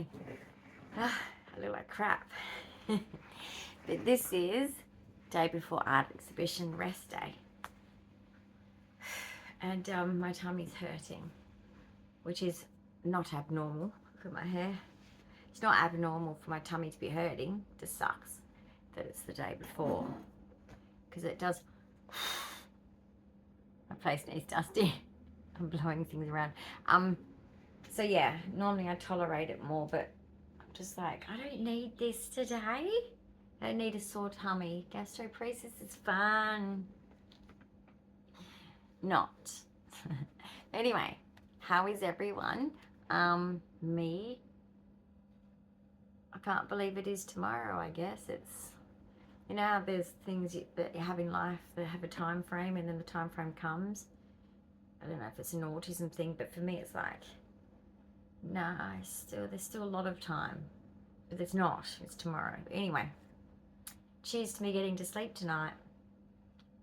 Anyway, I look like crap. But this is day before art exhibition rest day. And my tummy's hurting, which is not abnormal. Look at my hair. It's not abnormal for my tummy to be hurting. It just sucks that it's the day before, because it does. My place needs dusty. I'm blowing things around. So yeah, normally I tolerate it more, but I'm just like, I don't need this today. I don't need a sore tummy. Gastroparesis is fun. Not. Anyway, how is everyone? Me, I can't believe it is tomorrow, I guess. It's, you know how there's things that you have in life that have a time frame, and then the time frame comes. I don't know if it's an autism thing, but for me it's like, no, there's still a lot of time. But it's not, it's tomorrow. But anyway, cheers to me getting to sleep tonight.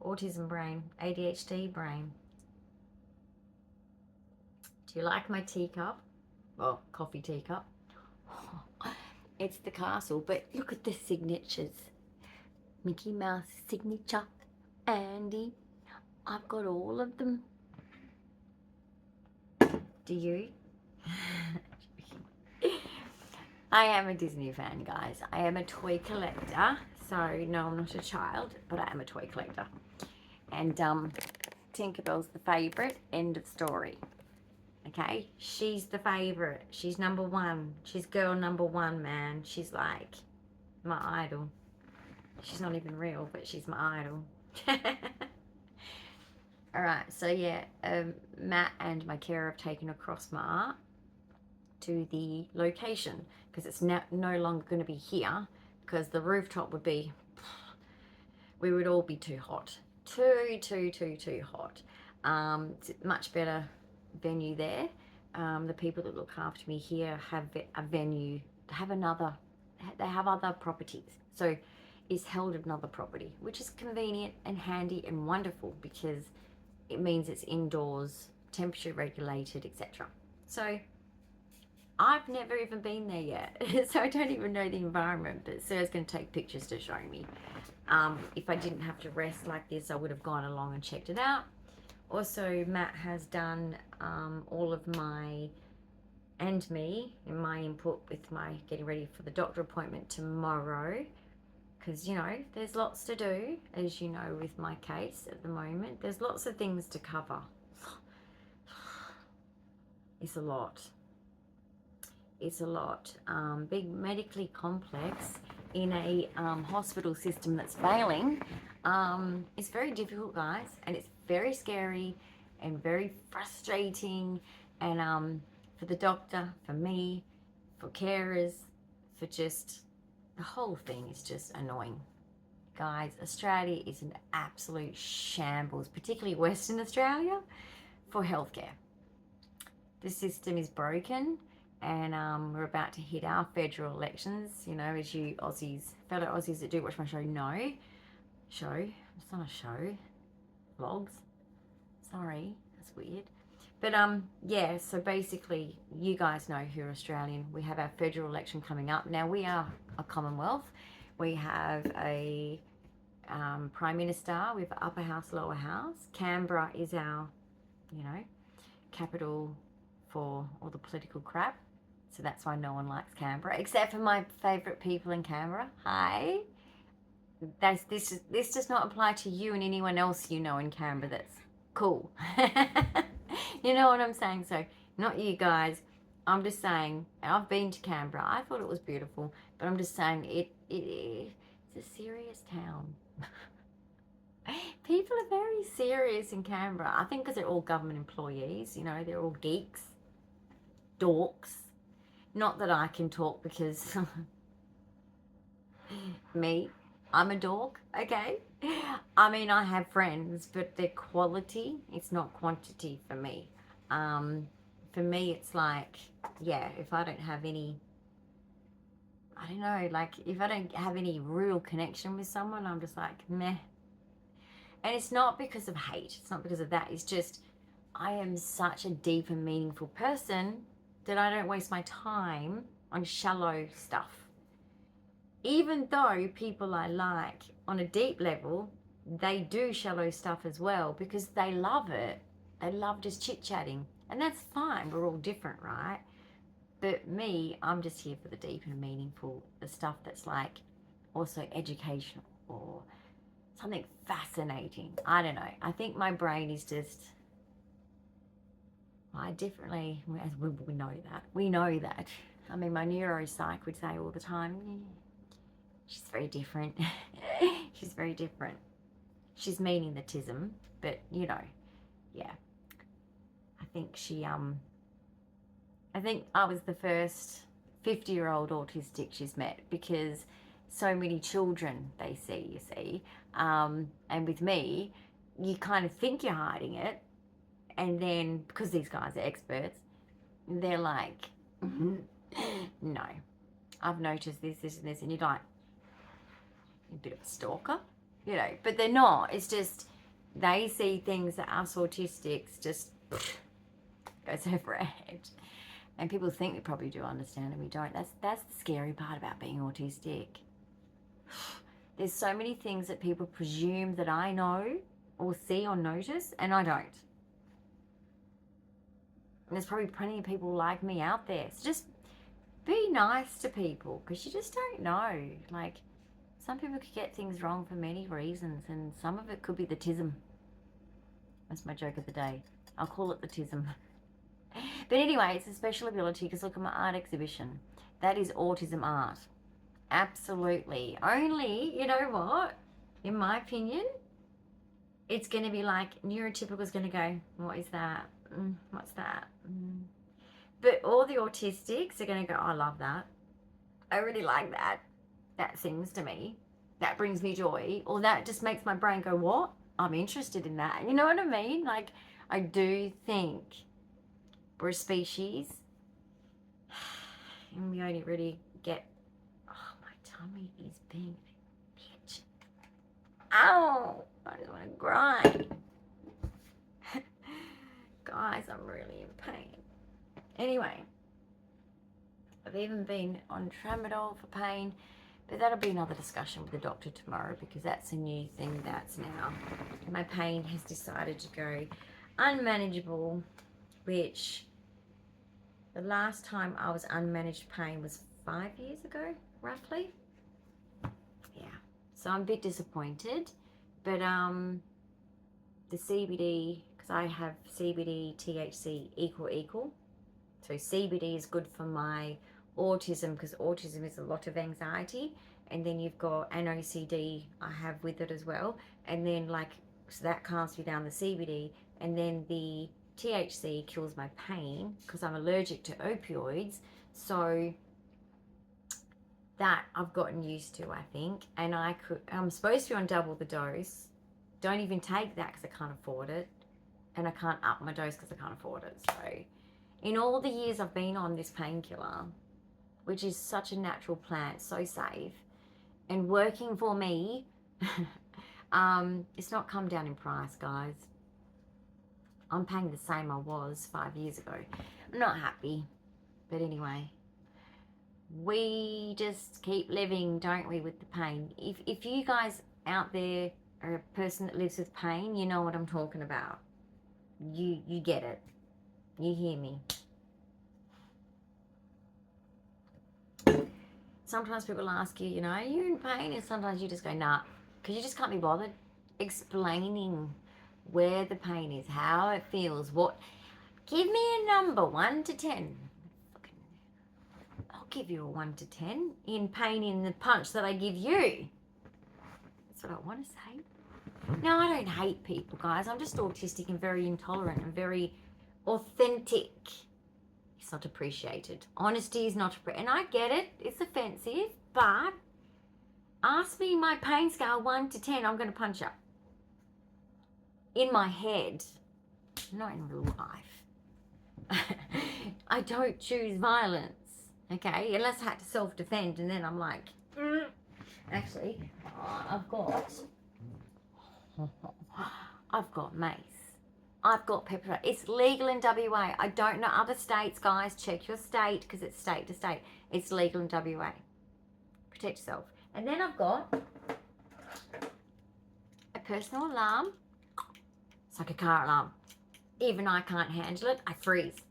Autism brain, ADHD brain. Do you like my teacup? Well, coffee teacup. It's the castle, but look at the signatures. Mickey Mouse signature, Andy. I've got all of them. Do you? I am a Disney fan, guys. I am a toy collector. So, no, I'm not a child, but I am a toy collector. And Tinkerbell's the favourite. End of story. Okay? She's the favourite. She's number one. She's girl number one, man. She's like my idol. She's not even real, but she's my idol. Alright, so yeah, Matt and my carer have taken across my art to the location, because it's no longer going to be here, because the rooftop would be, we would all be too hot. Too hot. It's a much better venue there. The people that look after me here have a venue, they have other properties. So it's held at another property, which is convenient and handy and wonderful, because it means it's indoors, temperature regulated, etc. So I've never even been there yet, so I don't even know the environment, but Sarah's going to take pictures to show me. If I didn't have to rest like this, I would have gone along and checked it out. Also, Matt has done all of my and me in my input with my getting ready for the doctor appointment tomorrow, because, you know, there's lots to do, as you know, with my case at the moment. There's lots of things to cover. It's a lot. It's a lot. Being medically complex in a hospital system that's failing, it's very difficult, guys, and it's very scary and very frustrating, and for the doctor, for me, for carers, for just the whole thing is just annoying. Guys, Australia is an absolute shambles, particularly Western Australia, for healthcare. The system is broken, and we're about to hit our federal elections. You know, as you Aussies, fellow Aussies that do watch my show know. It's not a show. Vlogs. Sorry, that's weird. But yeah, so basically, you guys know who are Australian. We have our federal election coming up. Now, we are a Commonwealth. We have a Prime Minister. We have upper house, lower house. Canberra is our, you know, capital for all the political crap. So that's why no one likes Canberra, except for my favourite people in Canberra. Hi. This does not apply to you and anyone else you know in Canberra that's cool. You know what I'm saying? So, not you guys. I'm just saying, I've been to Canberra. I thought it was beautiful, but I'm just saying it's a serious town. People are very serious in Canberra. I think because they're all government employees, you know, they're all geeks, dorks. Not that I can talk, because me, I'm a dork, okay? I mean, I have friends, but they're quality. It's not quantity for me. For me, it's like, yeah, if I don't have any, I don't know, like, if I don't have any real connection with someone, I'm just like, meh. And it's not because of hate. It's not because of that. It's just, I am such a deep and meaningful person that I don't waste my time on shallow stuff. Even though people I like on a deep level, they do shallow stuff as well because they love it. They love just chit-chatting. And that's fine. We're all different, right? But me, I'm just here for the deep and meaningful, the stuff that's like also educational or something fascinating. I don't know. I think my brain is just, I differently, we know that. We know that. I mean, my neuropsych would say all the time, she's very different. She's very different. She's meaning the tism, but you know, yeah. I think she, I think I was the first 50-year-old autistic she's met because so many children they see, you see. And with me, you kind of think you're hiding it. And then, because these guys are experts, they're like, no, I've noticed this, this, and this. And you're like, a bit of a stalker, you know. But they're not. It's just they see things that us autistics just goes over our head. And people think we probably do understand and we don't. That's the scary part about being autistic. There's so many things that people presume that I know or see or notice, and I don't. And there's probably plenty of people like me out there. So just be nice to people because you just don't know. Like, some people could get things wrong for many reasons, and some of it could be the tism. That's my joke of the day. I'll call it the tism. But anyway, it's a special ability because look at my art exhibition. That is autism art. Absolutely. Only, you know what? In my opinion, it's going to be like neurotypical's going to go, what is that? What's that? But all the autistics are going to go, I love that. I really like that. That sings to me. That brings me joy. Or that just makes my brain go, what? I'm interested in that. You know what I mean? Like, I do think we're a species and we only really get, oh, my tummy is being a bitch. Ow, I just want to cry. Guys, I'm really in pain. Anyway, I've even been on tramadol for pain, but that'll be another discussion with the doctor tomorrow because that's a new thing that's now. My pain has decided to go unmanageable, which the last time I was unmanaged pain was 5 years ago, roughly. Yeah, so I'm a bit disappointed, but the CBD, because I have CBD, THC equal. So CBD is good for my autism because autism is a lot of anxiety, and then you've got an OCD I have with it as well, and then like, so that calms me down, the CBD, and then the THC kills my pain because I'm allergic to opioids. So that I've gotten used to, I think, and I'm supposed to be on double the dose. Don't even take that because I can't afford it, and I can't up my dose because I can't afford it. So in all the years I've been on this painkiller, which is such a natural plant, so safe, and working for me, it's not come down in price, guys. I'm paying the same I was 5 years ago. I'm not happy, but anyway, we just keep living, don't we, with the pain. If you guys out there are a person that lives with pain, you know what I'm talking about. You get it. You hear me. Sometimes people ask you, you know, are you in pain? And sometimes you just go, nah, because you just can't be bothered explaining where the pain is, how it feels, what. Give me a number, 1 to 10. I'll give you a 1 to 10 in pain in the punch that I give you. That's what I want to say. No, I don't hate people, guys. I'm just autistic and very intolerant and very authentic. It's not appreciated. Honesty is not appreciated. And I get it. It's offensive. But ask me my pain scale 1 to 10. I'm going to punch up. In my head. Not in real life. I don't choose violence. Okay? Unless I had to self-defend. And then I'm like, Actually, I've got mace. I've got pepper spray. It's legal in WA. I don't know other states, guys. Check your state because it's state to state. It's legal in WA. Protect yourself. And then I've got a personal alarm. It's like a car alarm. Even I can't handle it. I freeze.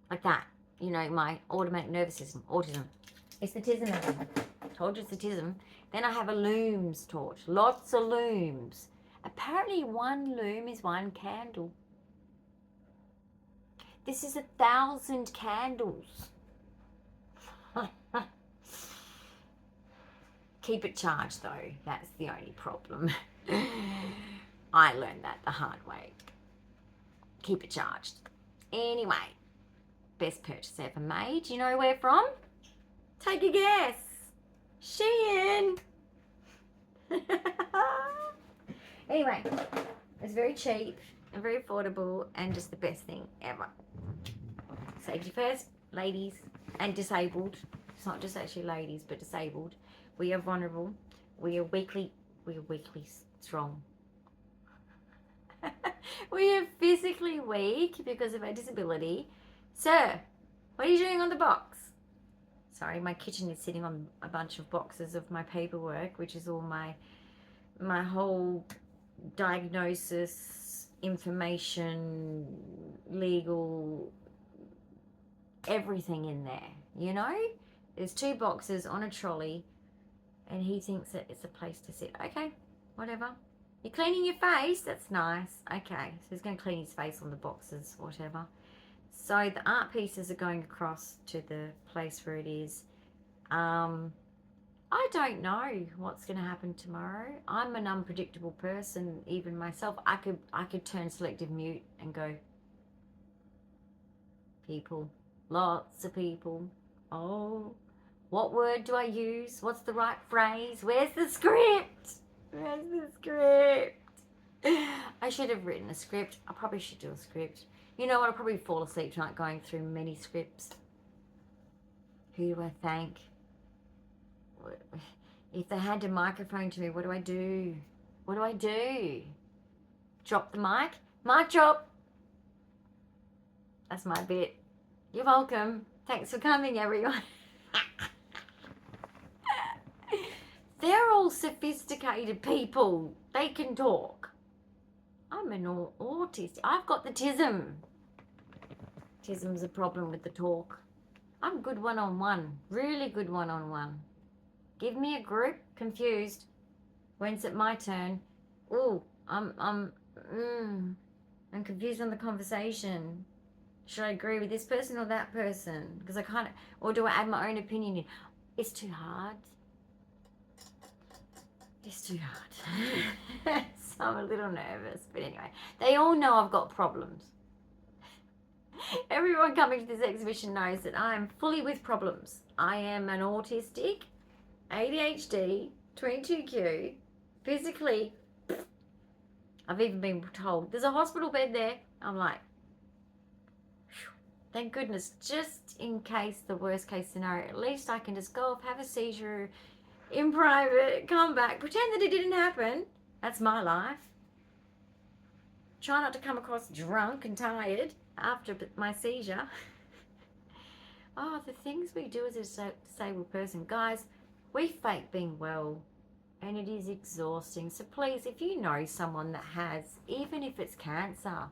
Like that. You know, my automatic nervous system. Autism. It's the tism. Told you it's the tism. Then I have a looms torch. Lots of looms. Apparently one loom is one candle. This is 1,000 candles. Keep it charged though. That's the only problem. I learned that the hard way. Keep it charged. Anyway, best purchase ever made. You know where from? Take a guess. Shein. Anyway, it's very cheap and very affordable and just the best thing ever. Safety first, ladies and disabled. It's not just actually ladies, but disabled. We are vulnerable. We are weakly strong. We are physically weak because of our disability. Sir, what are you doing on the box? Sorry, my kitchen is sitting on a bunch of boxes of my paperwork, which is all my whole diagnosis, information, legal, everything in there, you know? There's 2 boxes on a trolley and he thinks that it's a place to sit. Okay, whatever. You're cleaning your face? That's nice. Okay, so he's going to clean his face on the boxes, whatever. So the art pieces are going across to the place where it is. I don't know what's going to happen tomorrow. I'm an unpredictable person, even myself. I could turn selective mute and go, people, lots of people. Oh, what word do I use? What's the right phrase? Where's the script? Where's the script? I should have written a script. I probably should do a script. You know what? I'll probably fall asleep tonight going through many scripts. Who do I thank? If they hand a microphone to me, what do I do? What do I do? Drop the mic? Mic drop. That's my bit. You're welcome. Thanks for coming, everyone. They're all sophisticated people. They can talk. I'm an autist. I've got the tism. Tism's a problem with the talk. I'm good one-on-one. Really good one-on-one. Give me a group. Confused. When's it my turn? Ooh, I'm confused on the conversation. Should I agree with this person or that person? Because I can't, or do I add my own opinion in? It's too hard. It's too hard. So I'm a little nervous. But anyway, they all know I've got problems. Everyone coming to this exhibition knows that I am fully with problems. I am an autistic, ADHD, 22Q, physically. I've even been told, there's a hospital bed there. I'm like, thank goodness, just in case the worst case scenario, at least I can just go off, have a seizure in private, come back, pretend that it didn't happen. That's my life. Try not to come across drunk and tired after my seizure. Oh, the things we do as a disabled person. Guys, we fake being well and it is exhausting. So please, if you know someone that has, even if it's cancer,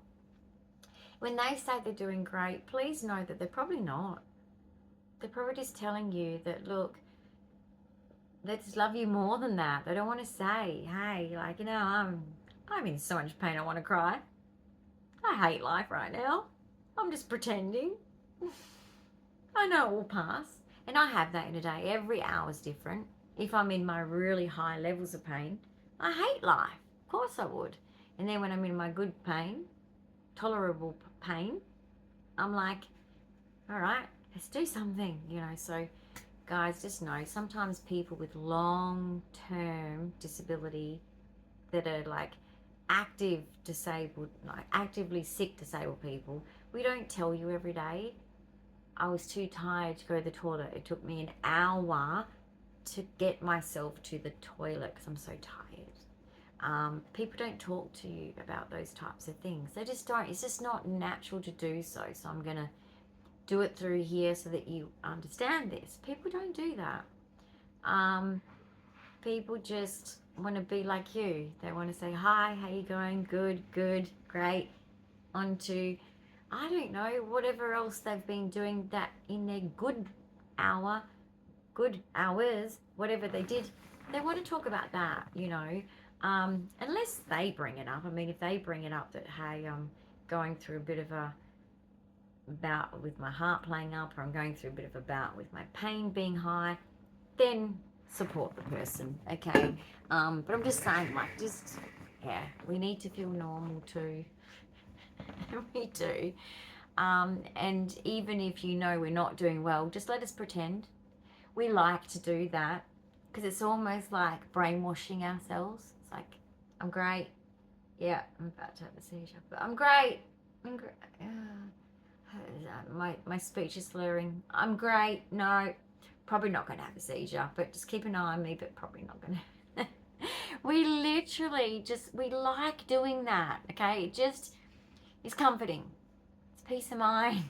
when they say they're doing great, please know that they're probably not. They're probably just telling you that, look, they just love you more than that. They don't want to say, hey, like, you know, I'm in so much pain I want to cry. I hate life right now. I'm just pretending. I know it will pass. And I have that in a day. Every hour is different. If I'm in my really high levels of pain, I hate life. Of course I would. And then when I'm in my good pain, tolerable pain, I'm like, all right, let's do something, you know. So guys, just know sometimes people with long-term disability that are like active disabled, like actively sick disabled people, we don't tell you every day. I was too tired to go to the toilet. It took me an hour to get myself to the toilet because I'm so tired. People don't talk to you about those types of things. They just don't. It's just not natural to do so. So I'm going to do it through here so that you understand this. People don't do that. People just want to be like you. They want to say, hi, how you going? Good, good, great. On to, I don't know, whatever else they've been doing that in their good hours, whatever they did. They want to talk about that, you know, unless they bring it up. I mean, if they bring it up that, hey, I'm going through a bit of a bout with my heart playing up, or I'm going through a bit of a bout with my pain being high, then support the person, okay? But I'm just saying, like, just, yeah, we need to feel normal too. We do. And even if you know we're not doing well, just let us pretend. We like to do that because it's almost like brainwashing ourselves. It's like, I'm great. Yeah, I'm about to have a seizure, but I'm great. I'm great. My speech is slurring. I'm great. No, probably not going to have a seizure, but just keep an eye on me, but probably not going to. We literally just, we like doing that, okay? It just is comforting. It's peace of mind.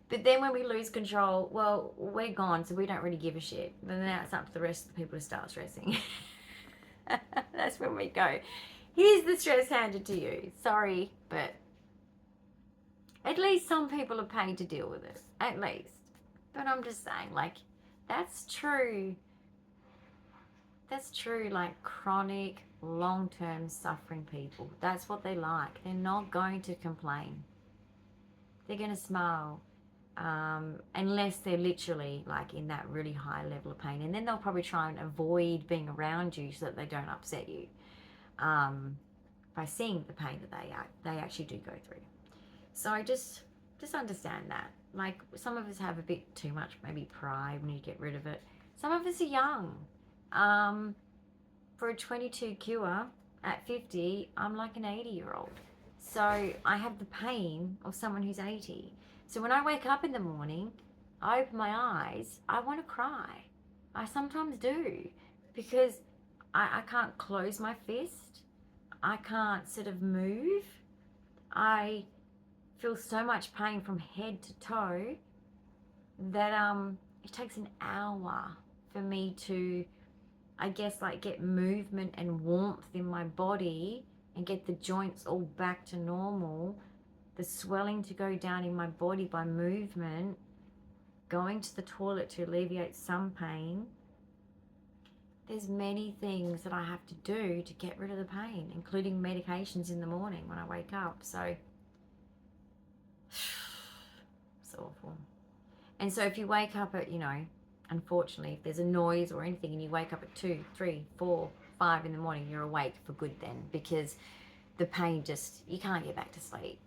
But then when we lose control, well, we're gone, so we don't really give a shit. But now it's up to the rest of the people to start stressing. That's when we go, here's the stress handed to you. Sorry, but at least some people are paid to deal with it. At least. But I'm just saying, like, that's true. That's true, like, chronic, long-term suffering people. That's what they like. They're not going to complain. They're going to smile. Unless they're literally, like, in that really high level of pain. And then they'll probably try and avoid being around you so that they don't upset you. By seeing the pain that they actually do go through. So just understand that. Like, some of us have a bit too much, maybe pride, when you get rid of it. Some of us are young. For a 22 cure at 50, I'm like an 80-year-old. So I have the pain of someone who's 80. So when I wake up in the morning, I open my eyes, I want to cry. I sometimes do, because I can't close my fist. I can't sort of move. I feel so much pain from head to toe that it takes an hour for me to, I guess, like, get movement and warmth in my body and get the joints all back to normal, the swelling to go down in my body by movement, going to the toilet to alleviate some pain. There's many things that I have to do to get rid of the pain, including medications in the morning when I wake up. So it's awful. And so if you wake up at, you know, unfortunately, if there's a noise or anything and you wake up at 2, 3, 4, 5 in the morning, you're awake for good then, because the pain just, you can't get back to sleep.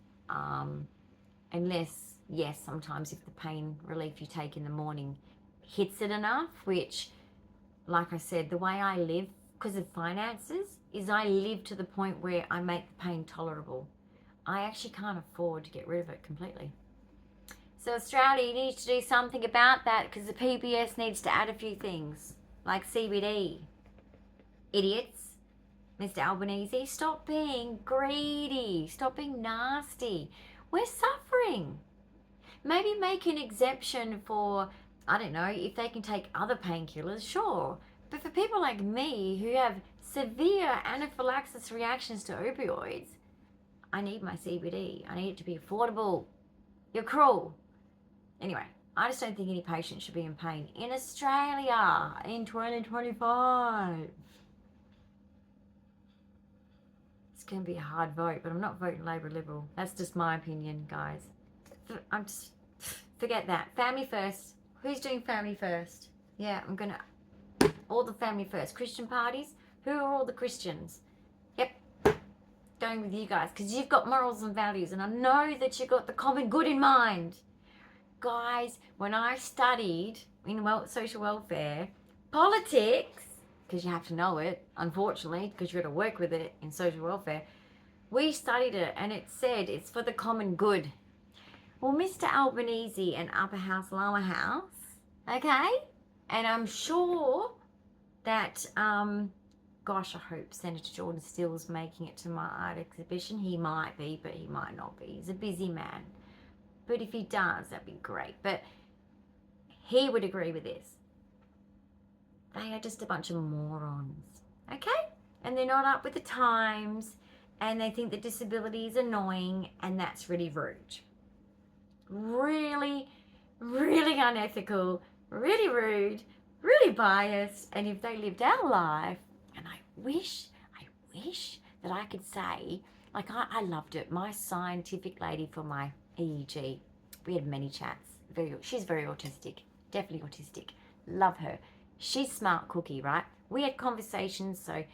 Unless, yes, sometimes if the pain relief you take in the morning hits it enough, which, like I said, the way I live, because of finances, is I live to the point where I make the pain tolerable. I actually can't afford to get rid of it completely. So Australia needs to do something about that, because the PBS needs to add a few things, like CBD. Idiots. Mr. Albanese, stop being greedy. Stop being nasty. We're suffering. Maybe make an exemption for, I don't know, if they can take other painkillers, sure. But for people like me who have severe anaphylaxis reactions to opioids, I need my CBD. I need it to be affordable. You're cruel. Anyway, I just don't think any patient should be in pain in Australia in 2025. It's going to be a hard vote, but I'm not voting Labor Liberal. That's just my opinion, guys. I'm just, forget that. Family first. Who's doing family first? Yeah, I'm going to, all the family first. Christian parties? Who are all the Christians? Yep, going with you guys, because you've got morals and values, and I know that you've got the common good in mind. Guys, when I studied in social welfare, politics, because you have to know it, unfortunately, because you've got to work with it in social welfare, we studied it, and it said it's for the common good. Well, Mr. Albanese and Upper House, Lower House, okay? And I'm sure that gosh, I hope Senator Jordan Steele's making it to my art exhibition. He might be, but he might not be. He's a busy man. But if he does, that'd be great. But he would agree with this. They are just a bunch of morons. Okay? And they're not up with the times, and they think that disability is annoying, and that's really rude. Really, really unethical, really rude, really biased. And if they lived our life, and I wish that I could say, like, I loved it. My scientific lady for my EEG, we had many chats. She's very autistic, definitely autistic. Love her. She's smart cookie, right? We had conversations, so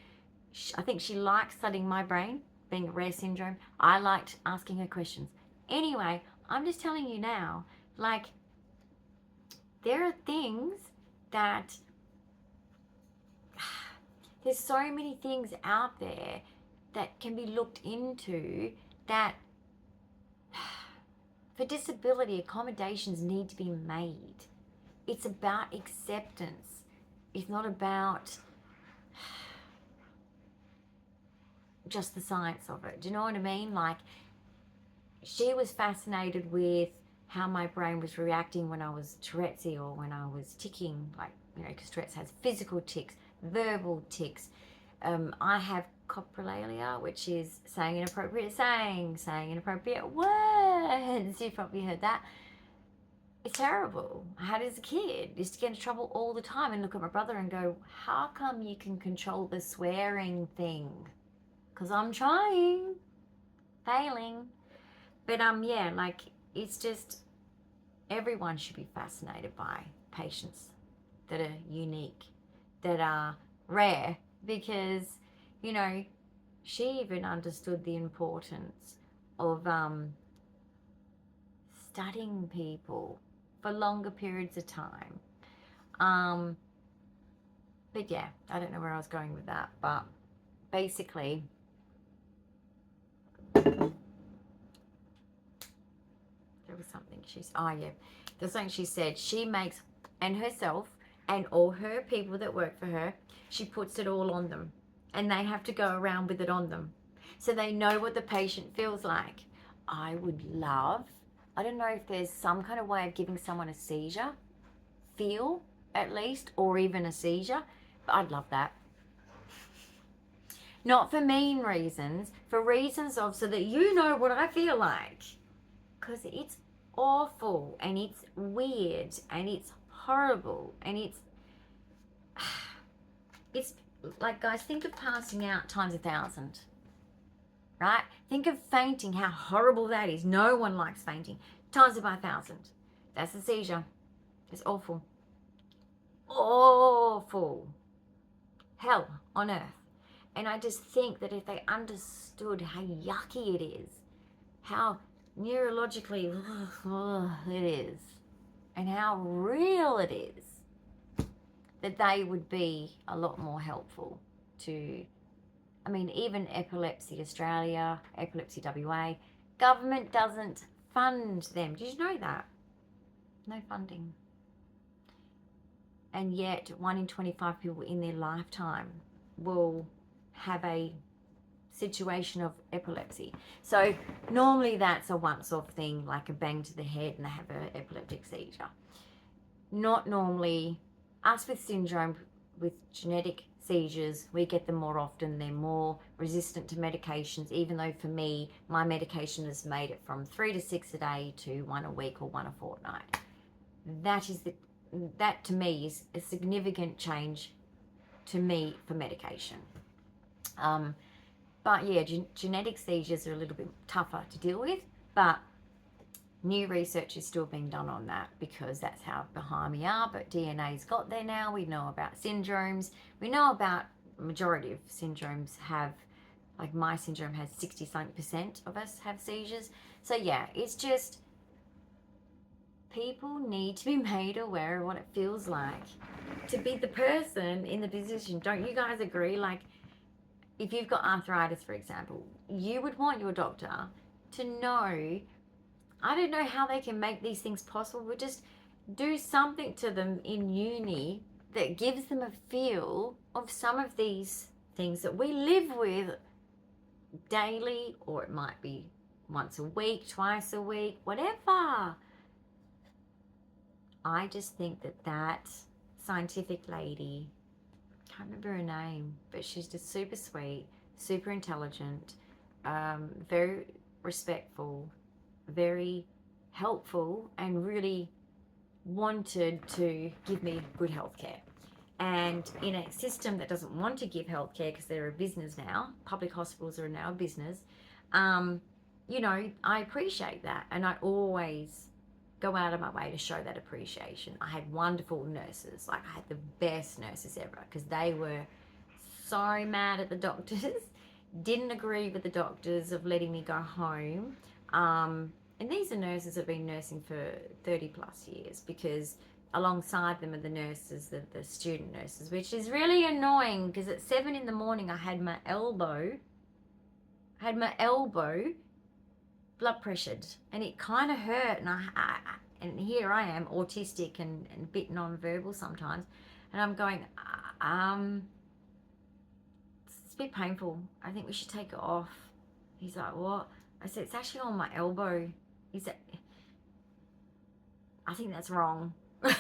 I think she liked studying my brain, being a rare syndrome. I liked asking her questions. Anyway, I'm just telling you now, like, there are things that, there's so many things out there that can be looked into that for disability, accommodations need to be made. It's about acceptance. It's not about just the science of it. Do you know what I mean? Like, she was fascinated with how my brain was reacting when I was Tourette'sy or when I was ticking, like, you know, because Tourette's has physical tics, verbal tics. I have coprolalia, which is saying inappropriate saying inappropriate words. You've probably heard that. It's terrible. I had it as a kid. I used to get into trouble all the time and look at my brother and go, how come you can control the swearing thing? Because I'm trying. Failing. But yeah, like, it's just, everyone should be fascinated by patients that are unique, that are rare, because, you know, she even understood the importance of studying people for longer periods of time. But yeah, I don't know where I was going with that, but basically, there was something there's something she said. She makes, and herself and all her people that work for her, she puts it all on them, and they have to go around with it on them, so they know what the patient feels like. I would love, I don't know if there's some kind of way of giving someone a seizure feel, at least, or even a seizure, but I'd love that. Not for mean reasons, for reasons of, so that you know what I feel like. Because it's awful, and it's weird, and it's horrible, and it's like, guys, think of passing out times 1,000, right? Think of fainting, how horrible that is. No one likes fainting. Times it by 1,000. That's a seizure. It's awful. Awful. Hell on earth. And I just think that if they understood how yucky it is, how neurologically it is, and how real it is, that they would be a lot more helpful to, I mean, even Epilepsy Australia, Epilepsy WA, government doesn't fund them. Did you know that? No funding. And yet 1 in 25 people in their lifetime will have a situation of epilepsy. So normally that's a once-off thing, like a bang to the head and they have an epileptic seizure. Not normally. Us with syndrome, with genetic seizures, we get them more often. They're more resistant to medications, even though for me, my medication has made it from 3 to 6 a day to 1 a week or 1 a fortnight. That to me is a significant change to me for medication. But yeah, genetic seizures are a little bit tougher to deal with, but new research is still being done on that because that's how behind we are. But DNA's got there now. We know about syndromes. We know about majority of syndromes have, like my syndrome has 60% of us have seizures. So yeah, it's just, people need to be made aware of what it feels like to be the person in the position. Don't you guys agree? Like, if you've got arthritis, for example, you would want your doctor to know, I don't know how they can make these things possible, but just do something to them in uni that gives them a feel of some of these things that we live with daily, or it might be once a week, twice a week, whatever. I just think that that scientific lady, can't remember her name, but she's just super sweet, super intelligent, very respectful, very helpful, and really wanted to give me good health care. And in a system that doesn't want to give health care because they're a business now, public hospitals are now a business, you know, I appreciate that. And I always go out of my way to show that appreciation. I had wonderful nurses. Like, I had the best nurses ever, because they were so mad at the doctors, didn't agree with the doctors of letting me go home. And these are nurses that have been nursing for 30 plus years, because alongside them are the nurses, the student nurses, which is really annoying, because at 7 in the morning I had my elbow blood pressured, and it kind of hurt, and and here I am, autistic and a bit non-verbal sometimes, and I'm going, it's a bit painful, I think we should take it off. He's like, what? I said, it's actually on my elbow. He said, I think that's wrong. And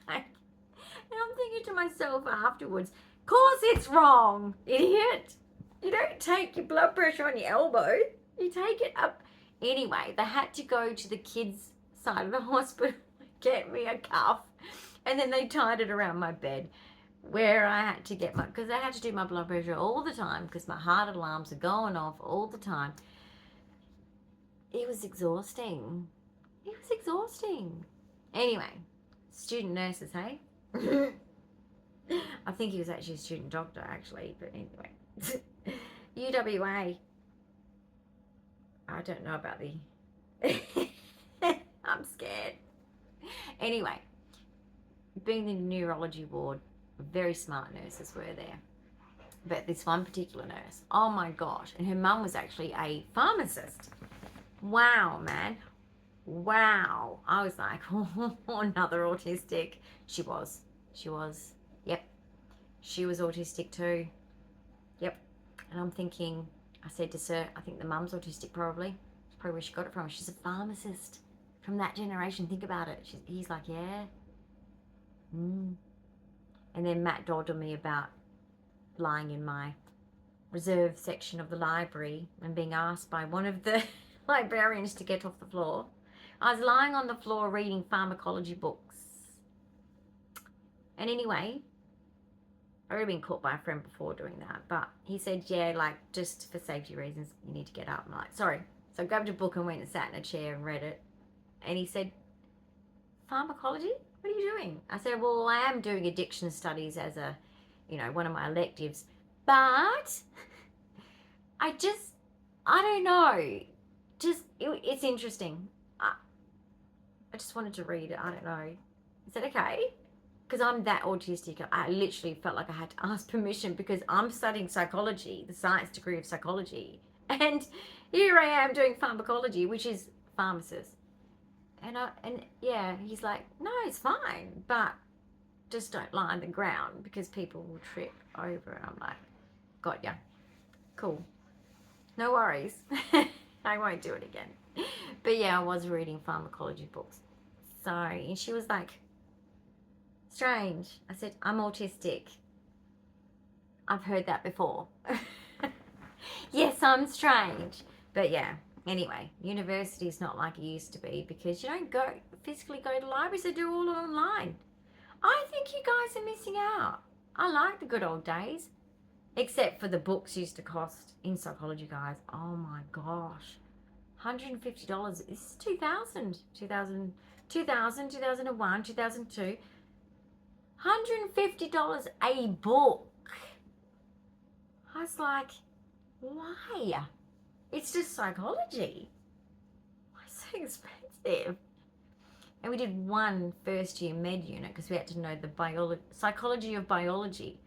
I'm thinking to myself afterwards, of course it's wrong, idiot. You don't take your blood pressure on your elbow, you take it up. Anyway, they had to go to the kids' side of the hospital, get me a cuff, and then they tied it around my bed, where I had to get because I had to do my blood pressure all the time, because my heart alarms are going off all the time. It was exhausting. It was exhausting. Anyway, student nurses, hey? I think he was actually a student doctor, actually, but anyway. UWA. I don't know about the... I'm scared. Anyway, being in the neurology ward, very smart nurses were there. But this one particular nurse, oh my gosh, and her mum was actually a pharmacist. Wow, man. Wow. I was like, oh, another autistic. She was. Yep. She was autistic too. Yep. And I'm thinking, I said to Sir, I think the mum's autistic probably. That's probably where she got it from. She's a pharmacist from that generation. Think about it. He's like, yeah. And then Matt dodded me about lying in my reserve section of the library and being asked by one of the librarians to get off the floor. I was lying on the floor reading pharmacology books. And anyway, I've already been caught by a friend before doing that, but he said, yeah, like, just for safety reasons, you need to get up. I'm like, sorry. So I grabbed a book and went and sat in a chair and read it. And he said, pharmacology? What are you doing? I said, well, I am doing addiction studies as a, you know, one of my electives, but I don't know. It's interesting. I just wanted to read it. I don't know. Is that okay? Because I'm that autistic. I literally felt like I had to ask permission, because I'm studying psychology, the science degree of psychology. And here I am doing pharmacology, which is pharmacist. And yeah, he's like, no, it's fine, but just don't lie on the ground because people will trip over. And I'm like, got ya. Cool. No worries. I won't do it again. But yeah, I was reading pharmacology books. So, and she was like, strange. I said, I'm autistic. I've heard that before. Yes, I'm strange. But yeah, anyway, university is not like it used to be, because you don't physically go to libraries, they do all online. I think you guys are missing out. I like the good old days. Except for the books used to cost in psychology, guys. Oh my gosh. $150. This is 2000, 2001, 2002. $150 a book. I was like, why? It's just psychology. Why so expensive? And we did one first year med unit because we had to know the psychology of biology.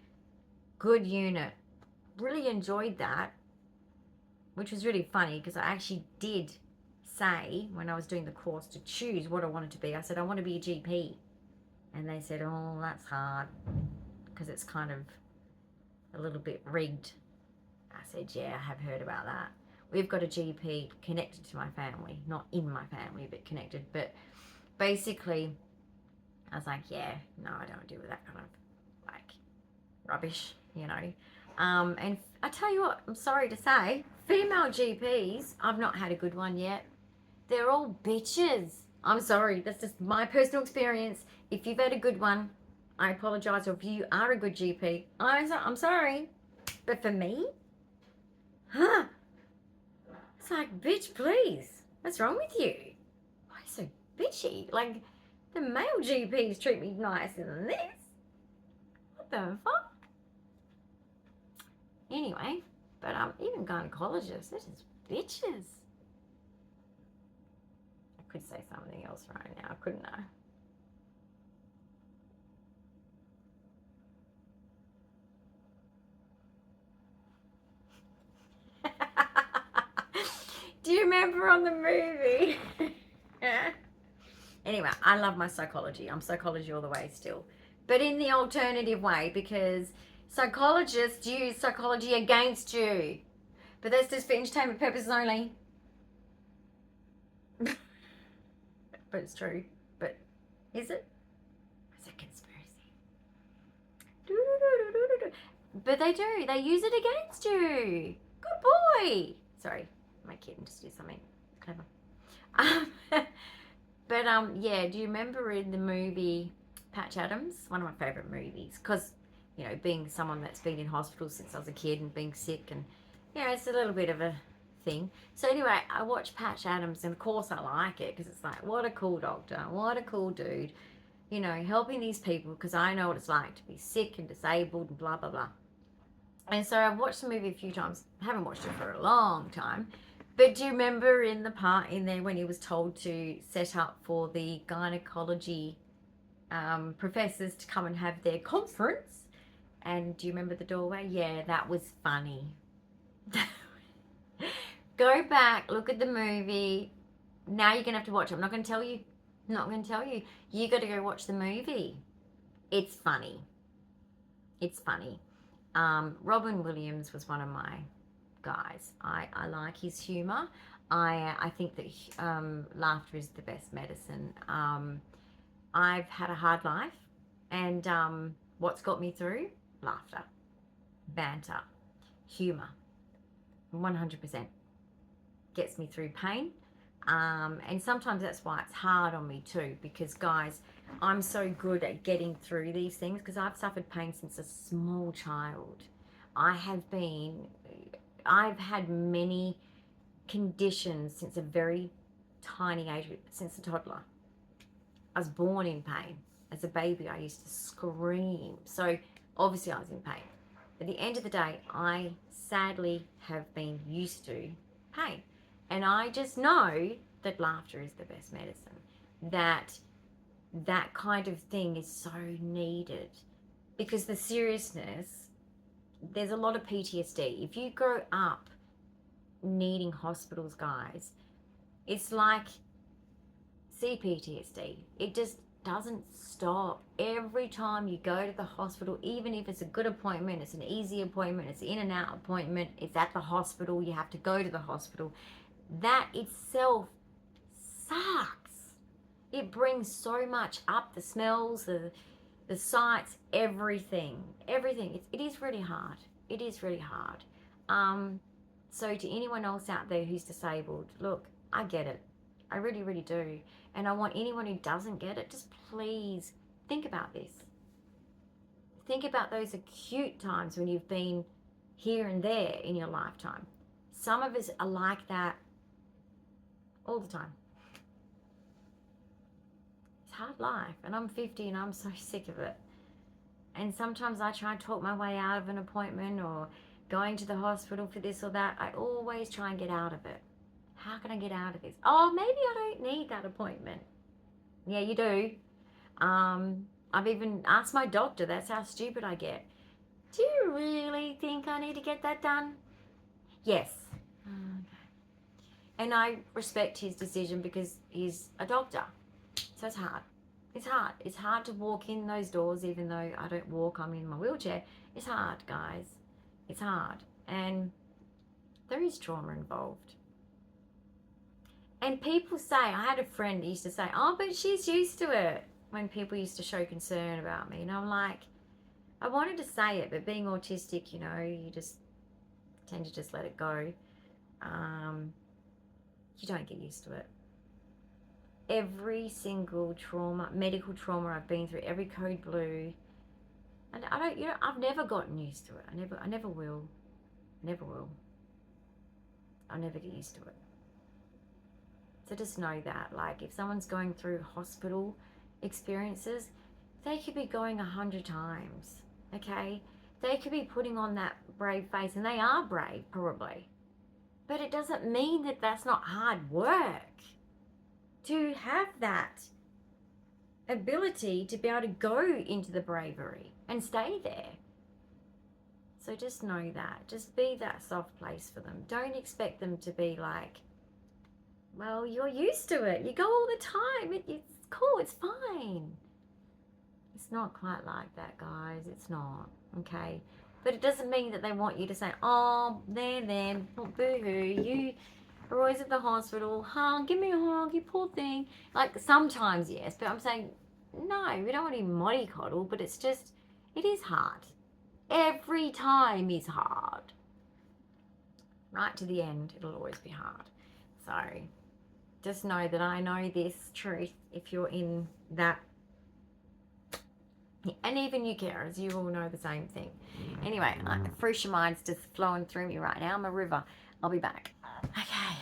Good unit. Really enjoyed that, which was really funny because I actually did say when I was doing the course to choose what I wanted to be. I said, I want to be a GP. And they said, oh, that's hard because it's kind of a little bit rigged. I said, yeah, I have heard about that. We've got a GP connected to my family, not in my family, but connected. But basically, I was like, yeah, no, I don't deal with that kind of like rubbish, you know. And I tell you what, I'm sorry to say, female GPs, I've not had a good one yet. They're all bitches. I'm sorry, that's just my personal experience. If you've had a good one, I apologise. Or if you are a good GP, I'm sorry. But for me, huh? It's like, bitch, please. What's wrong with you? Why are you so bitchy? Like, the male GPs treat me nicer than this. What the fuck? Anyway, but even gynecologists, they're just bitches. I could say something else right now, couldn't I? Do you remember on the movie? Anyway, I love my psychology. I'm psychology all the way still. But in the alternative way, because psychologists use psychology against you. But that's just for entertainment purposes only. But it's true. But is it? It's a conspiracy. But they do. They use it against you. Good boy. Sorry, my kitten just did something clever. But yeah, do you remember in the movie Patch Adams? One of my favourite movies. Because, you know, being someone that's been in hospital since I was a kid and being sick, and, you know, it's a little bit of a thing. So anyway, I watched Patch Adams, and of course I like it, because it's like, what a cool doctor, what a cool dude, you know, helping these people, because I know what it's like to be sick and disabled and blah, blah, blah. And so I've watched the movie a few times. I haven't watched it for a long time. But do you remember in the part in there when he was told to set up for the gynecology professors to come and have their conference? And do you remember the doorway? Yeah, that was funny. Go back, look at the movie. Now you're going to have to watch it. I'm not going to tell you. I'm not going to tell you. You got to go watch the movie. It's funny. It's funny. Robin Williams was one of my guys. I like his humour. I think that laughter is the best medicine. I've had a hard life, and what's got me through? Laughter, banter, humour. 100% gets me through pain. And sometimes that's why it's hard on me too, because guys, I'm so good at getting through these things because I've suffered pain since a small child. I've had many conditions since a very tiny age, since a toddler. I was born in pain. As a baby, I used to scream. So obviously I was in pain. At the end of the day, I sadly have been used to pain. And I just know that laughter is the best medicine. That kind of thing is so needed. Because the seriousness, there's a lot of PTSD. If you grow up needing hospitals, guys, it's like CPTSD. It just doesn't stop. Every time you go to the hospital, even if it's a good appointment, it's an easy appointment, it's an in and out appointment, it's at the hospital, you have to go to the hospital, that itself sucks. It brings so much up, the smells, the sights, everything. It is really hard. It is really hard. So to anyone else out there who's disabled, look, I get it. I really, really do. And I want anyone who doesn't get it, just please think about this. Think about those acute times when you've been here and there in your lifetime. Some of us are like that all the time. It's hard life, and I'm 50 and I'm so sick of it. And sometimes I try and talk my way out of an appointment or going to the hospital for this or that. I always try and get out of it. How can I get out of this? Oh, maybe I don't need that appointment. Yeah, you do. I've even asked my doctor, that's how stupid I get. Do you really think I need to get that done? Yes. Okay. And I respect his decision because he's a doctor. So it's hard. It's hard. It's hard to walk in those doors even though I don't walk, I'm in my wheelchair. It's hard, guys. It's hard. And there is trauma involved. And people say, I had a friend that used to say, oh, but she's used to it, when people used to show concern about me. And I'm like, I wanted to say it, but being autistic, you know, you just tend to just let it go. You don't get used to it. Every single trauma, medical trauma I've been through, every code blue, and I don't, you know, I've never gotten used to it. I never will. Never will. I'll never get used to it. So just know that, like, if someone's going through hospital experiences, they could be going 100 times, okay? They could be putting on that brave face, and they are brave, probably. But it doesn't mean that that's not hard work. To have that ability to be able to go into the bravery and stay there. So just know that. Just be that soft place for them. Don't expect them to be like, well, you're used to it. You go all the time. It's cool. It's fine. It's not quite like that, guys. It's not. Okay? But it doesn't mean that they want you to say, oh, there, boo-hoo, you are always at the hospital. Give me a hug, you poor thing. Like, sometimes, yes. But I'm saying, no, we don't want to mollycoddle. But it's just, it is hard. Every time is hard. Right to the end, it'll always be hard. So just know that I know this truth. If you're in that, and even you carers, you all know the same thing. Anyway, Frusha Mind's just flowing through me right now. I'm a river. I'll be back. Okay.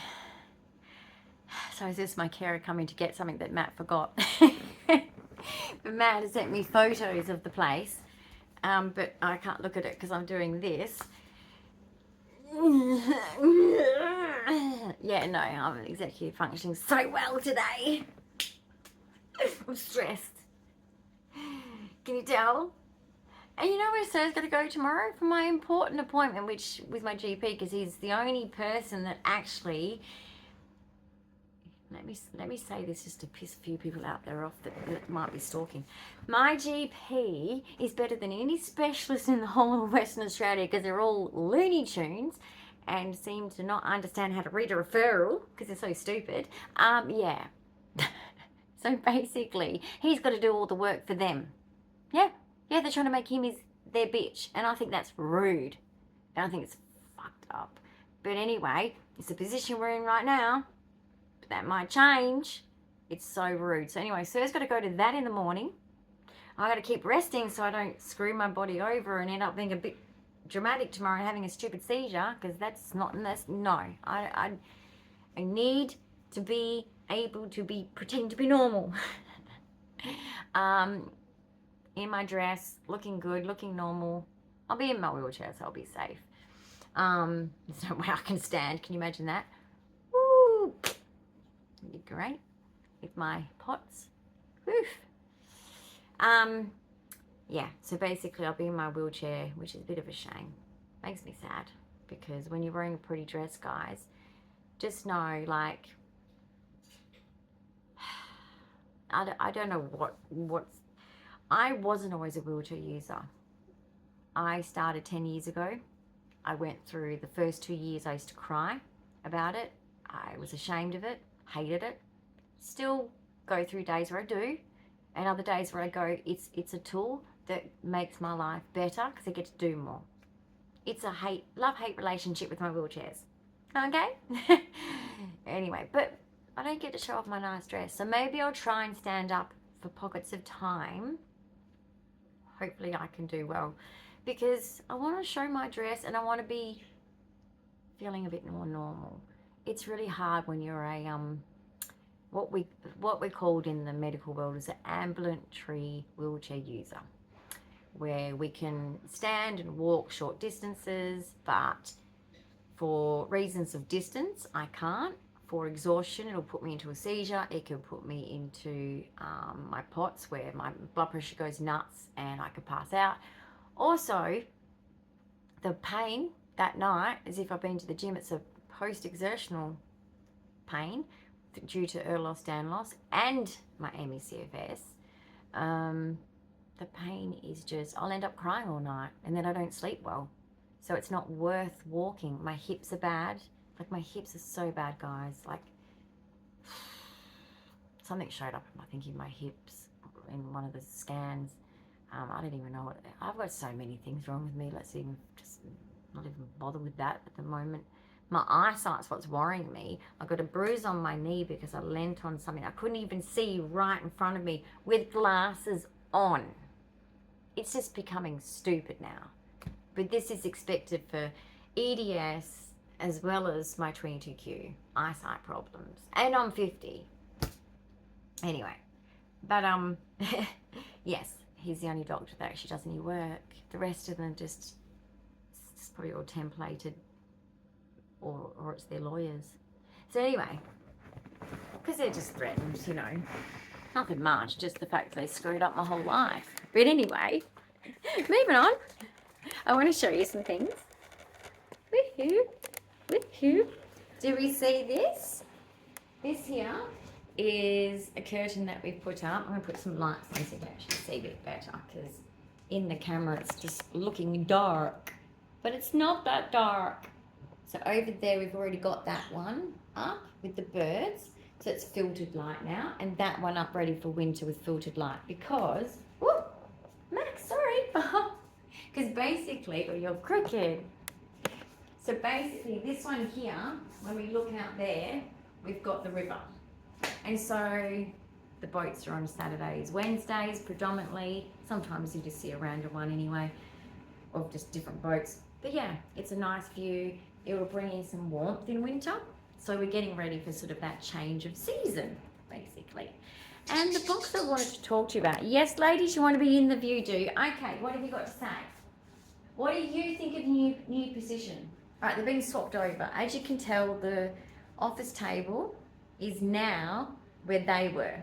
So is this my carer coming to get something that Matt forgot? But Matt has sent me photos of the place. But I can't look at it because I'm doing this. Yeah, no, I'm executive functioning so well today. I'm stressed. Can you tell? And you know where Sir's got to go tomorrow? For my important appointment, which with my GP, because he's the only person that actually... Let me say this just to piss a few people out there off that might be stalking. My GP is better than any specialist in the whole of Western Australia, because they're all Looney Tunes and seem to not understand how to read a referral because they're so stupid. Yeah. So basically, he's got to do all the work for them. Yeah. Yeah, they're trying to make him their bitch. And I think that's rude. And I think it's fucked up. But anyway, it's the position we're in right now. That might change. It's so rude. So anyway, Sir's got to go to that in the morning. I got to keep resting so I don't screw my body over and end up being a bit dramatic tomorrow and having a stupid seizure, because that's not, no. I need to be able to pretend to be normal. In my dress, looking good, looking normal. I'll be in my wheelchair, so I'll be safe. There's no way I can stand. Can you imagine that? Woo! It'd be great with my pots. Woof. Yeah, so basically I'll be in my wheelchair, which is a bit of a shame. Makes me sad, because when you're wearing a pretty dress, guys, just know, like, I don't know what's... I wasn't always a wheelchair user. I started 10 years ago. I went through the first 2 years, I used to cry about it. I was ashamed of it, hated it. Still go through days where I do, and other days where I go, it's a tool that makes my life better because I get to do more. It's a love-hate relationship with my wheelchairs. Okay? Anyway, but I don't get to show off my nice dress. So maybe I'll try and stand up for pockets of time. Hopefully I can do well, because I want to show my dress and I want to be feeling a bit more normal. It's really hard when you're a what we're called in the medical world is an ambulatory wheelchair user, where we can stand and walk short distances, but for reasons of distance I can't. For exhaustion, it'll put me into a seizure. It can put me into my POTS, where my blood pressure goes nuts and I could pass out. Also, the pain that night, as if I've been to the gym, it's a post-exertional pain due to Ehlers Danlos and my ME/CFS. The pain is just, I'll end up crying all night, and then I don't sleep well. So it's not worth walking. My hips are bad. Like, my hips are so bad, guys. Like, something showed up, I think, in my hips in one of the scans. I don't even know what. I've got so many things wrong with me. Let's even just not even bother with that at the moment. My eyesight's what's worrying me. I got a bruise on my knee because I leant on something. I couldn't even see right in front of me with glasses on. It's just becoming stupid now. But this is expected for EDS as well as my 22q eyesight problems. And I'm 50. Anyway, but yes, he's the only doctor that actually does any work. The rest of them just, it's probably all templated, or it's their lawyers. So anyway, because they're just threatened, you know, nothing much, just the fact that they screwed up my whole life. But anyway, moving on, I want to show you some things. Woohoo, woohoo. Do we see this? This here is a curtain that we've put up. I'm going to put some lights on so you can actually see a bit better, because in the camera it's just looking dark, but it's not that dark. So over there we've already got that one up with the birds, so it's filtered light now, and that one up ready for winter with filtered light, because, whoop, Max, sorry, because basically, or you're crooked. So basically this one here, when we look out there, we've got the river. And so the boats are on Saturdays, Wednesdays predominantly. Sometimes you just see a random one anyway, of just different boats. But yeah, it's a nice view. It will bring in some warmth in winter. So we're getting ready for sort of that change of season, basically. And the books I wanted to talk to you about. Yes, ladies, you want to be in the view, do you? Okay, what have you got to say? What do you think of new position? All right, they're being swapped over. As you can tell, the office table is now where they were.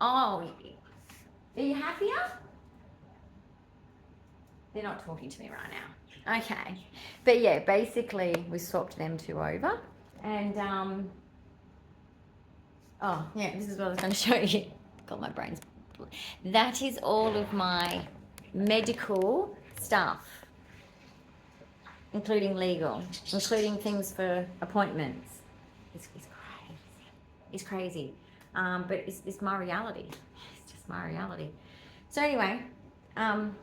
Oh, are you happier? They're not talking to me right now. Okay. But yeah, basically we swapped them two over. And, oh yeah, this is what I was going to show you. Got my brains. That is all of my medical stuff, including legal, including things for appointments. It's crazy. It's crazy. But it's my reality. It's just my reality. So anyway, and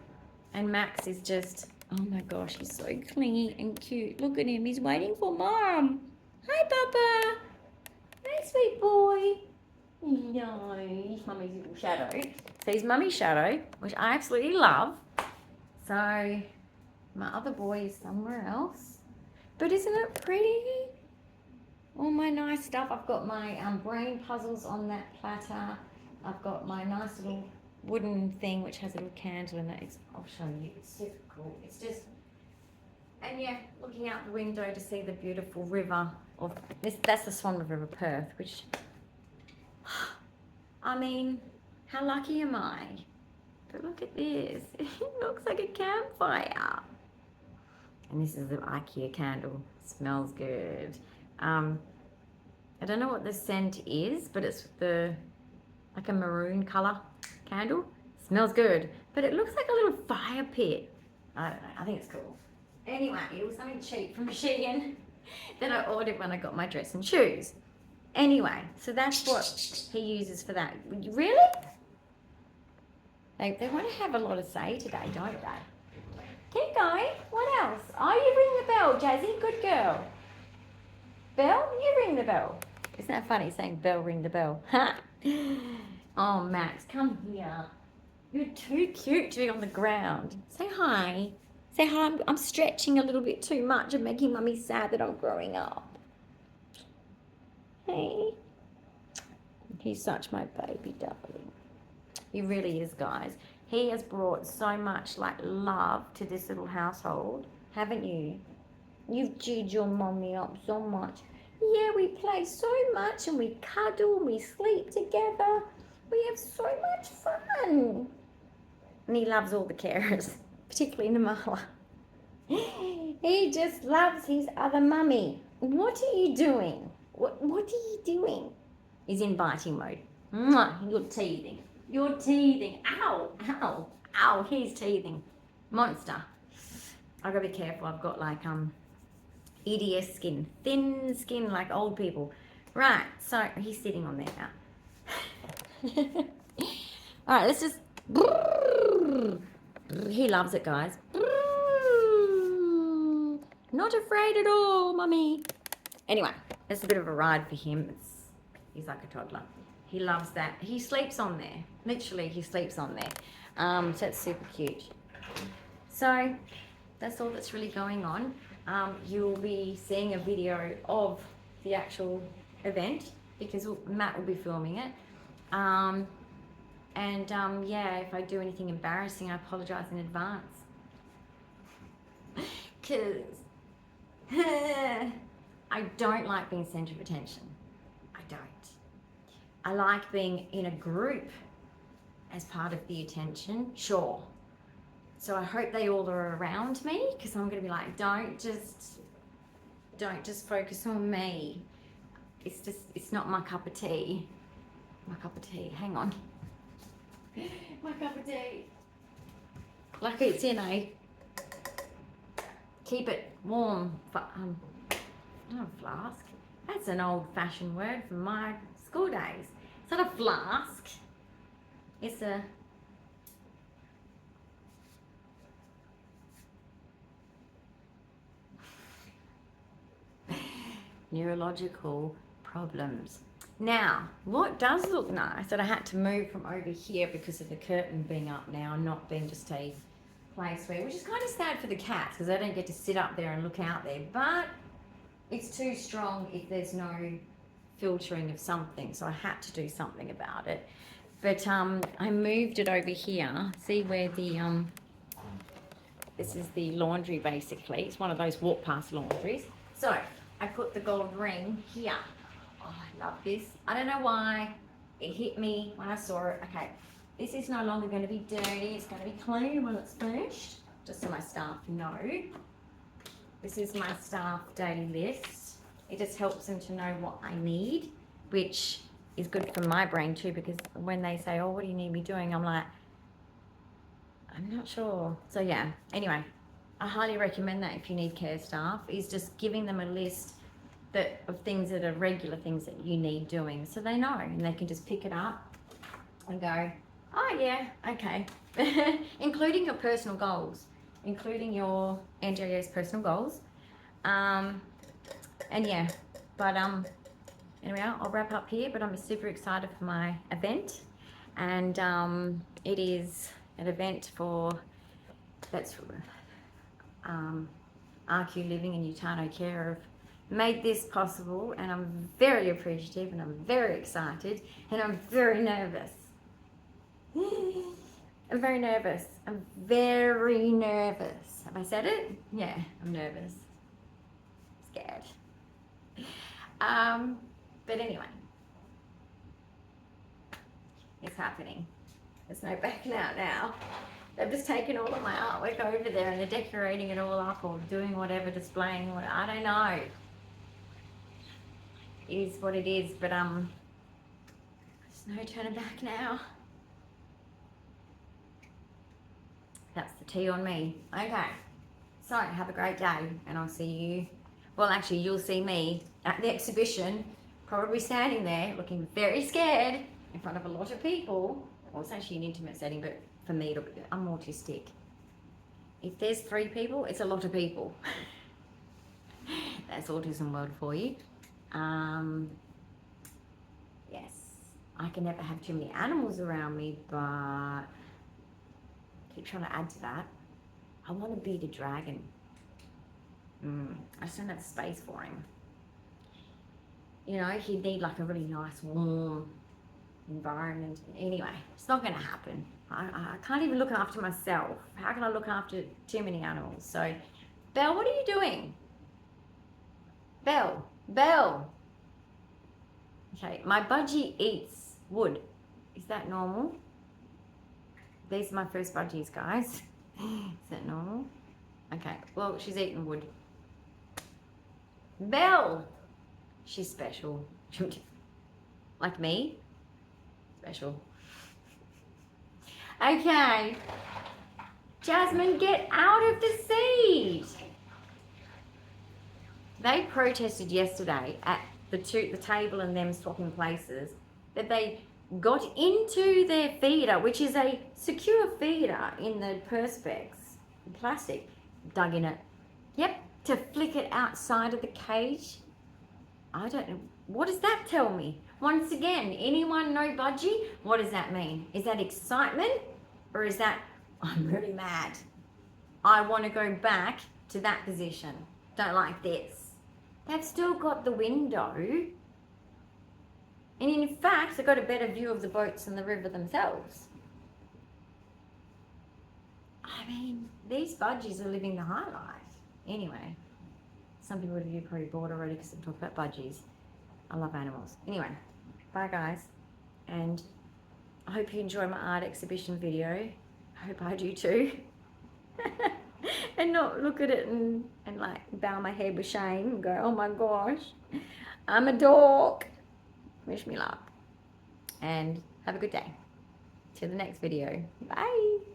Max is just, oh my gosh, he's so clingy and cute. Look at him. He's waiting for Mom. Hi, Papa. Hi, sweet boy. No, he's Mummy's little shadow. So he's Mummy's shadow, which I absolutely love. So my other boy is somewhere else. But isn't it pretty? All my nice stuff. I've got my brain puzzles on that platter. I've got my nice little wooden thing which has a little candle in it. I'll show you. It's super cool. It's just, and yeah, looking out the window to see the beautiful river of this. That's the Swan River, Perth. Which, I mean, how lucky am I? But look at this. It looks like a campfire. And this is the IKEA candle. Smells good. I don't know what the scent is, but it's like a maroon colour candle. Smells good, but it looks like a little fire pit. I don't know, I think it's cool. Anyway, it was something cheap from Shein that I ordered when I got my dress and shoes. Anyway, so that's what he uses for that. Really? They want to have a lot of say today, don't they? Keep going. What else? Oh, you ring the bell, Jazzy. Good girl. Bell? You ring the bell. Isn't that funny saying bell, ring the bell? Oh, Max, come here. You're too cute to be on the ground. Say hi. Say hi. I'm stretching a little bit too much and making Mummy sad that I'm growing up. Hey. He's such my baby darling. He really is, guys. He has brought so much love to this little household, haven't you? You've cheered your Mummy up so much. Yeah, we play so much and we cuddle and we sleep together. We have so much fun. And he loves all the carers, particularly Namala. He just loves his other mummy. What are you doing? What are you doing? He's in biting mode. Mwah, you're teething. You're teething. Ow, ow, ow. He's teething. Monster. I've got to be careful. I've got like EDS skin, thin skin like old people. Right, so he's sitting on there now. All right, let's just. He loves it, guys. Not afraid at all, mummy. Anyway, it's a bit of a ride for him. He's like a toddler. He loves that. He sleeps on there. Literally, he sleeps on there. So that's super cute. So that's all that's really going on. You'll be seeing a video of the actual event because Matt will be filming it. Yeah, if I do anything embarrassing, I apologize in advance. Because I don't like being center of attention. I don't. I like being in a group as part of the attention, sure. So I hope they all are around me because I'm going to be like, don't just focus on me. It's not my cup of tea. My cup of tea, hang on. My cup of tea. Like it's in a, keep it warm, not a flask. That's an old-fashioned word from my school days. It's not a flask. It's a neurological problems. Now, what does look nice that I had to move from over here because of the curtain being up now and not being just a place where, which is kind of sad for the cats because they don't get to sit up there and look out there, but it's too strong if there's no filtering of something, so I had to do something about it. But I moved it over here. See where the this is the laundry basically. It's one of those walk past laundries. So I put the gold ring here. Oh, I love this. I don't know why it hit me when I saw it. Okay, this is no longer going to be dirty. It's going to be clean when it's finished. Just so my staff know. This is my staff daily list. It just helps them to know what I need, which is good for my brain too, because when they say, oh, what do you need me doing? I'm like, I'm not sure. So yeah, anyway, I highly recommend that if you need care staff, is just giving them a list of things that are regular things that you need doing, so they know and they can just pick it up and go, oh yeah, okay. Including your personal goals, including your NGIS personal goals. And yeah, but anyway, I'll wrap up here, but I'm super excited for my event, and it is an event that's RQ Living and Utano Care have made this possible, and I'm very appreciative and I'm very excited and I'm very nervous. I'm very nervous. I'm very nervous. Have I said it? Yeah, I'm nervous. Scared. But anyway, it's happening. There's no backing out now. They've just taken all of my artwork over there and they're decorating it all up or doing whatever, displaying what, I don't know. It is what it is, but there's no turning back now. That's the tea on me. Okay, so have a great day, and I'll see you, well actually you'll see me at the exhibition, probably standing there looking very scared in front of a lot of people. Well, it's actually an intimate setting, but for me, I'm autistic. If there's 3 people, it's a lot of people. That's autism world for you. Yes, I can never have too many animals around me, but I keep trying to add to that. I want to beat a dragon. I just don't have space for him. You know, he'd need like a really nice, warm environment. Anyway, it's not going to happen. I can't even look after myself. How can I look after too many animals? So, Belle, what are you doing? Belle. Okay, my budgie eats wood. Is that normal? These are my first budgies, guys. Is that normal? Okay, well, she's eating wood. Belle! She's special. Like me? Special. Okay. Jasmine, get out of the seat. They protested yesterday at the table and them swapping places that they got into their feeder, which is a secure feeder in the perspex, plastic, dug in it. Yep, to flick it outside of the cage. I don't know. What does that tell me? Once again, anyone know budgie? What does that mean? Is that excitement? Or is that, I'm really mad. I want to go back to that position. Don't like this. They've still got the window. And in fact, they've got a better view of the boats and the river themselves. I mean, these budgies are living the high life. Anyway, some people have probably bored already because I've talked about budgies. I love animals. Anyway, bye guys. And I hope you enjoy my art exhibition video. I hope I do too. And not look at it and like bow my head with shame and go, oh my gosh, I'm a dork. Wish me luck. And have a good day. Till the next video. Bye.